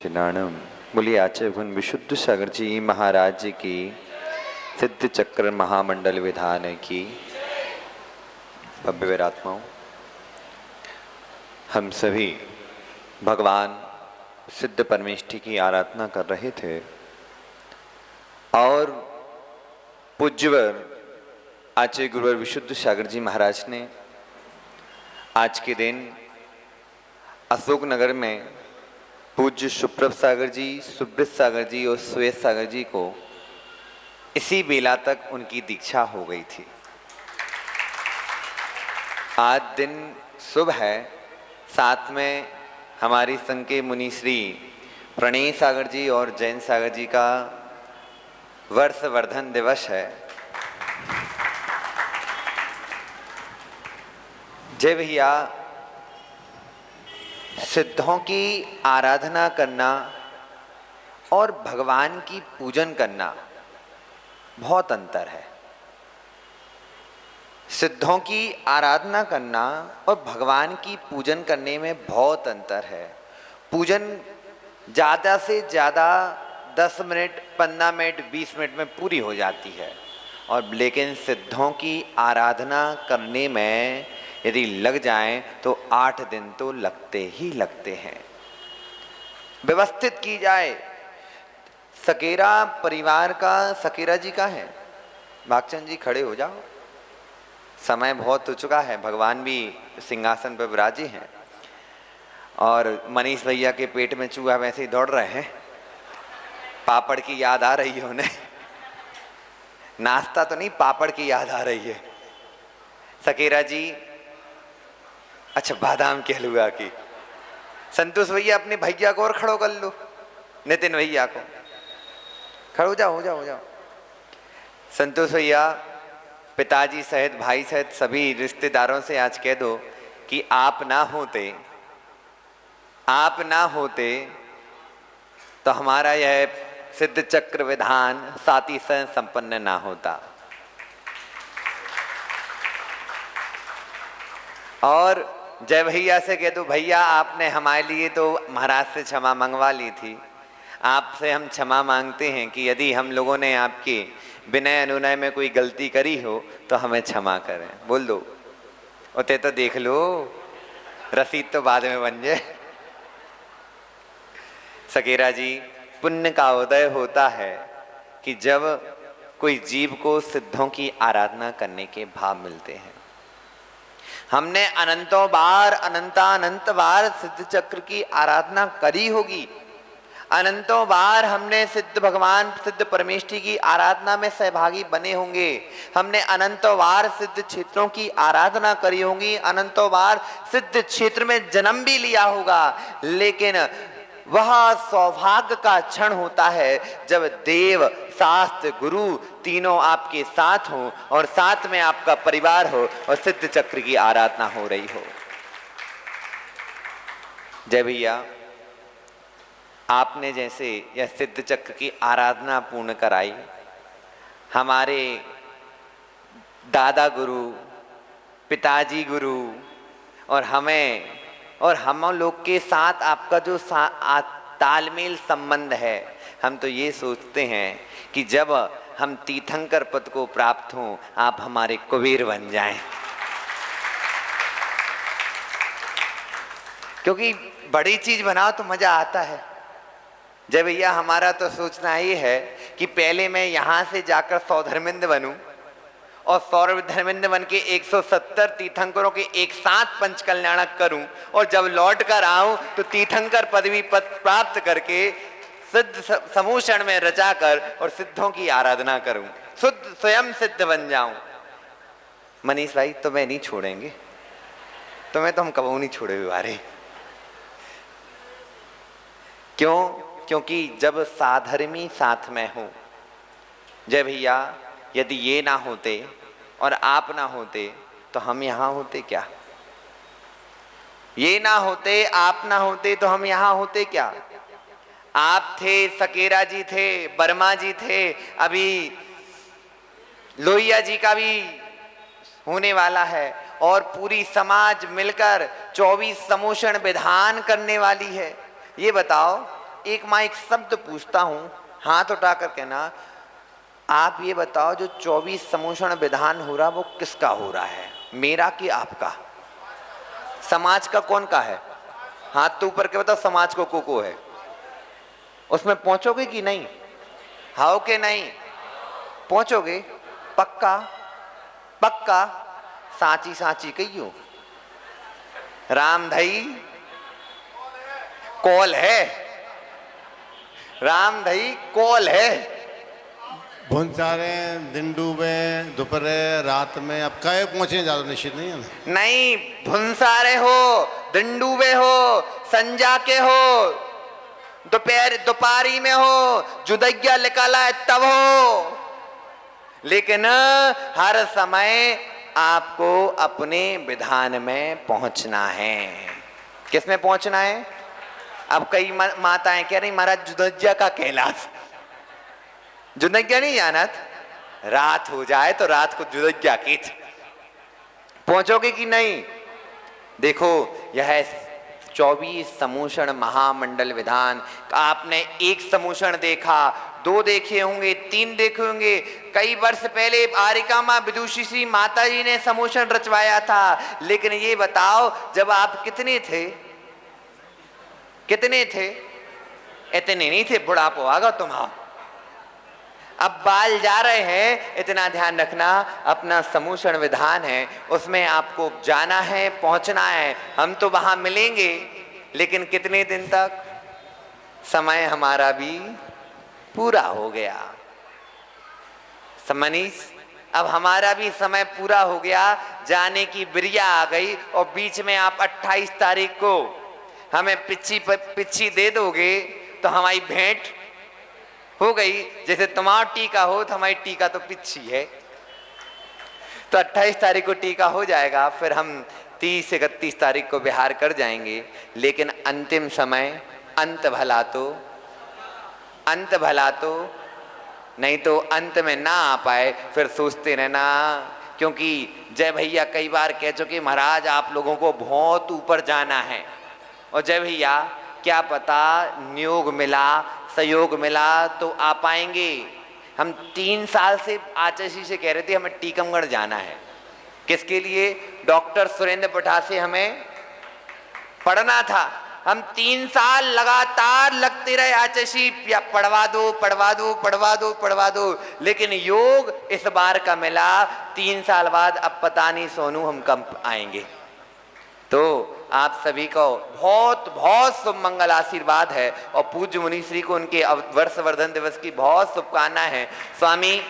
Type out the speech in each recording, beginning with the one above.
नाणम बोलिए आचार्य विशुद्ध सागर जी महाराज जी की सिद्ध चक्र महामंडल विधान की भव्य विरात्माओं। हम सभी भगवान सिद्ध परमेष्ठी की आराधना कर रहे थे और पूज्यवर आचार्य गुरुवर विशुद्ध सागर जी महाराज ने आज के दिन अशोक नगर में पूज्य सुप्रभ सागर जी, सुब्रत सागर जी और श्वेत सागर जी को इसी बेला तक उनकी दीक्षा हो गई थी। आज दिन शुभ है। साथ में हमारी संघ के मुनि श्री प्रणय सागर जी और जैन सागर जी का वर्षवर्धन दिवस है। जय भैया, सिद्धों की आराधना करना और भगवान की पूजन करना बहुत अंतर है। सिद्धों की आराधना करना और भगवान की पूजन करने में बहुत अंतर है। पूजन ज़्यादा से ज़्यादा 10 मिनट, 15 मिनट, 20 मिनट में पूरी हो जाती है, और लेकिन सिद्धों की आराधना करने में यदि लग जाएं तो 8 दिन तो लगते ही लगते हैं। व्यवस्थित की जाए। सकेरा परिवार का, सकेरा जी का है, भागचंद जी खड़े हो जाओ, समय बहुत हो चुका है। भगवान भी सिंहासन पर विराजे हैं और मनीष भैया के पेट में चूहा वैसे ही दौड़ रहे हैं। पापड़ की याद आ रही है उन्हें। नाश्ता तो नहीं, पापड़ की याद आ रही है। सकेरा जी, अच्छा बादाम के हलवा की। संतोष भैया अपने भैया को और खड़ो कर लो, नितिन भैया को खड़ो हो जाओ, हो जाओ, हो जाओ। संतोष भैया पिताजी सहित, भाई सहित सभी रिश्तेदारों से आज कह दो कि आप ना होते तो हमारा यह सिद्ध चक्र विधान साथी सह संपन्न ना होता। और जय भैया से कह दो, भैया आपने हमारे लिए तो महाराज से क्षमा मंगवा ली थी, आपसे हम क्षमा मांगते हैं कि यदि हम लोगों ने आपके विनय अनुनय में कोई गलती करी हो तो हमें क्षमा करें। बोल दो, उते तो देख लो, रसीद तो बाद में बन जाए। सकेरा जी, पुण्य का उदय होता है कि जब कोई जीव को सिद्धों की आराधना करने के भाव मिलते हैं। हमने अनंतों बार, अनंत बार सिद्ध चक्र की आराधना करी होगी। अनंतों बार हमने सिद्ध भगवान, सिद्ध परमेष्ठी की आराधना में सहभागी बने होंगे। हमने अनंतों बार सिद्ध क्षेत्रों की आराधना करी होगी, अनंतों बार सिद्ध क्षेत्र में जन्म भी लिया होगा। लेकिन वह सौभाग्य का क्षण होता है जब देव, शास्त्र, गुरु तीनों आपके साथ हो और साथ में आपका परिवार हो और सिद्ध चक्र की आराधना हो रही हो। जय भैया, आपने जैसे यह सिद्ध चक्र की आराधना पूर्ण कराई, हमारे दादा गुरु, पिताजी गुरु और हमें और हम लोग के साथ आपका जो तालमेल संबंध है, हम तो ये सोचते हैं कि जब हम तीर्थंकर पद को प्राप्त हों, आप हमारे कुबेर बन जाएं। क्योंकि बड़ी चीज बनाओ तो मजा आता है। जय भैया, हमारा तो सोचना ये है कि पहले मैं यहां से जाकर सौधर्मिंद बनूं और सौरधर्मिंद बन के 170 तीर्थंकरों के एक साथ पंच कल्याणक करूं, और जब लौट कर आऊं तो तीर्थंकर पदवी पद प्राप्त करके सिद्ध समूह क्षण में रचाकर और सिद्धों की आराधना करूं, शुद्ध स्वयं सिद्ध बन जाऊं। मनीष भाई तुम्हें नहीं छोड़ेंगे, तुम्हें तो हम कबू नहीं छोड़े हुए। क्यों? क्योंकि जब साधर्मी साथ में हो, जय भैया, यदि ये ना होते और आप ना होते तो हम यहां होते क्या? ये ना होते, आप ना होते तो हम यहां होते क्या? आप थे, सकेरा जी थे, वर्मा जी थे, अभी लोहिया जी का भी होने वाला है, और पूरी समाज मिलकर 24 समोषण विधान करने वाली है। ये बताओ, एक माँ एक शब्द पूछता हूं, हाथ उठाकर कहना, आप ये बताओ जो 24 समूषण विधान हो रहा वो किसका हो रहा है, मेरा कि आपका? समाज का कौन का है? हाथ तो ऊपर के बताओ, समाज को है। उसमें पहुंचोगे कि नहीं? हाओ के नहीं पहुंचोगे? पक्का पक्का? साची साची कहियो, राम धई कॉल है, राम धई कॉल है। भुनसारे दिन डूबे दोपहर रात में, अब कहे पहुंचे ज्यादा निश्चित नहीं है ना। नहीं, भुनसारे हो, दिन डूबे हो, संजा के हो, दोपहर दोपहरी में हो, जुदैया निकाला है तब हो, लेकिन हर समय आपको अपने विधान में पहुंचना है। किस में पहुंचना है? अब कई माताएं कह रही महाराज जुदैया का कैलाश, जुदैया नहीं जानत, रात हो जाए तो रात को जुदैया की पहुंचोगे कि नहीं? देखो, यह 24 समूषण महामंडल विधान, आपने एक समूषण देखा, 2 देखे होंगे, 3 देखे होंगे। कई वर्ष पहले आरिका माँ विदुषी माता जी ने समूषण रचवाया था। लेकिन ये बताओ, जब आप कितने थे? कितने थे? इतने नहीं थे, बुढ़ापा आगा तुम्हारा। अब बाल जा रहे हैं, इतना ध्यान रखना, अपना समूषण विधान है, उसमें आपको जाना है, पहुंचना है। हम तो वहां मिलेंगे, लेकिन कितने दिन तक? समय हमारा भी पूरा हो गया। मनीष, अब हमारा भी समय पूरा हो गया, जाने की बिरिया आ गई, और बीच में आप 28 तारीख को हमें पिच्छी दे दोगे तो हमारी भेंट हो गई। जैसे तुम्हारा टीका हो तो हमारी टीका तो पिच्छी है, तो 28 तारीख को टीका हो जाएगा, फिर हम 30 31 तारीख को बिहार कर जाएंगे। लेकिन अंतिम समय, अंत भला तो नहीं तो अंत में ना आ पाए, फिर सोचते रहना। क्योंकि जय भैया कई बार कह चुके, महाराज आप लोगों को बहुत ऊपर जाना है, और जय भैया क्या पता नियोग मिला, सहयोग मिला तो आ पाएंगे। हम 3 साल से आचार्य से कह रहे थे हमें टीकमगढ़ जाना है। किसके लिए? डॉक्टर सुरेंद्र पठा से हमें पढ़ना था। हम 3 साल लगातार लगते रहे आचार्य, या पढ़वा दो पढ़वा दो पढ़वा दो पढ़वा दो, लेकिन योग इस बार का मिला। 3 साल बाद अब पता नहीं सोनू हम कब आएंगे। तो आप सभी को बहुत बहुत शुभ मंगल आशीर्वाद है, और पूज्य मुनिश्री को उनके वर्षवर्धन दिवस की बहुत शुभकामनाएं हैं। स्वामी,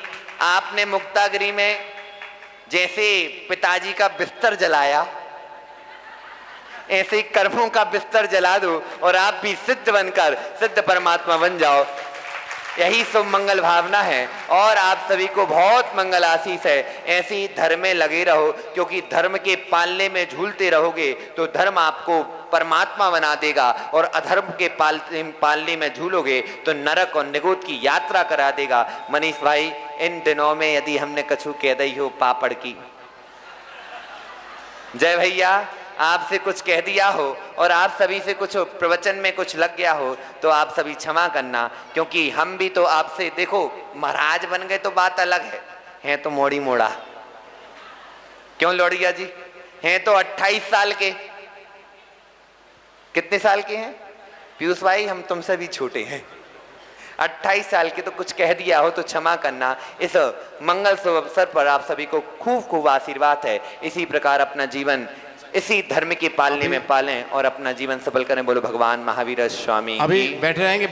आपने मुक्तागिरी में जैसे पिताजी का बिस्तर जलाया, ऐसे ही कर्मों का बिस्तर जला दो, और आप भी सिद्ध बनकर सिद्ध परमात्मा बन जाओ। यही शुभ मंगल भावना है, और आप सभी को बहुत मंगल आशीष है। ऐसे ही धर्म में लगे रहो, क्योंकि धर्म के पालने में झूलते रहोगे तो धर्म आपको परमात्मा बना देगा, और अधर्म के पालने में झूलोगे तो नरक और निगोद की यात्रा करा देगा। मनीष भाई, इन दिनों में यदि हमने कछु कह दी हो पापड़ की, जय भैया आपसे कुछ कह दिया हो, और आप सभी से कुछ प्रवचन में कुछ लग गया हो, तो आप सभी क्षमा करना। क्योंकि हम भी तो आपसे, देखो महाराज बन गए तो बात अलग है तो मोड़ी मोड़ा। क्यों लोड़िया जी? हैं तो 28 साल के। कितने साल के हैं पीयूष भाई? हम तुमसे भी छोटे हैं, 28 साल के, तो कुछ कह दिया हो तो क्षमा करना। इस मंगल शुभ अवसर पर आप सभी को खूब खूब आशीर्वाद है। इसी प्रकार अपना जीवन इसी धर्म के पालने में पालें और अपना जीवन सफल करें। बोलो भगवान महावीर स्वामी। अभी बैठे रहेंगे।